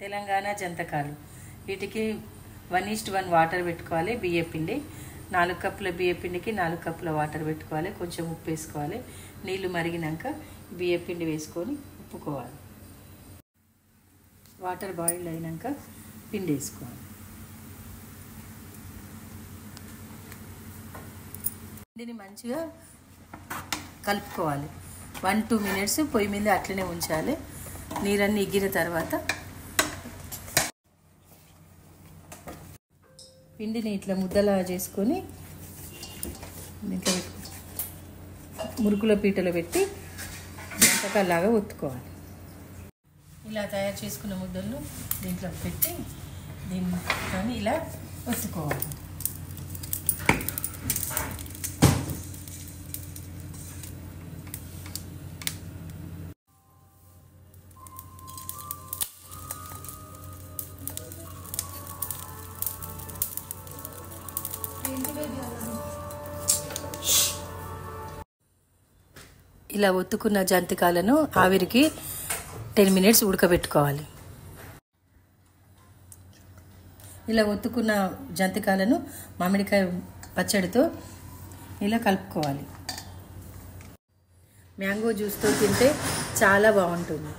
తెలంగాణ జంతకాలు వీటికి 1:1 వాటర్ పెట్టుకోవాలి. బియ్యపిండి 4 కప్పుల బియ్యపిండికి 4 కప్పుల వాటర్ పెట్టుకోవాలి. కొంచెం ఉప్పు వేసుకోవాలి. నీళ్లు మరిగినాక బియ్యపిండి వేసుకొని ఉప్పుకోవాలి. వాటర్ బాయిల్ అయినాక పిండి వేసుకోవాలి. పిండిని మంచిగా కలుపుకోవాలి. 1-2 మినిట్స్ పొయ్యి మీద అట్లనే ఉంచాలి. నీరన్నీ ఎగిన తర్వాత పిండిని ఇట్లా ముద్దలా చేసుకొని దీంట్లో మురుకుల పీటలో పెట్టి జంతకాలాగా ఒత్తుకోవాలి. ఇలా తయారు చేసుకున్న ముద్దలను దీంట్లో పెట్టి దీంతో ఇలా ఒత్తుకోవాలి. ఇలా ఒత్తుకున్న జంతికాలను ఆవిరికి 10 మినిట్స్ ఉడకబెట్టుకోవాలి. ఇలా ఒత్తుకున్న జంతికాలను మామిడికాయ పచ్చడితో ఇలా కలుపుకోవాలి. మ్యాంగో జ్యూస్తో తింటే చాలా బాగుంటుంది.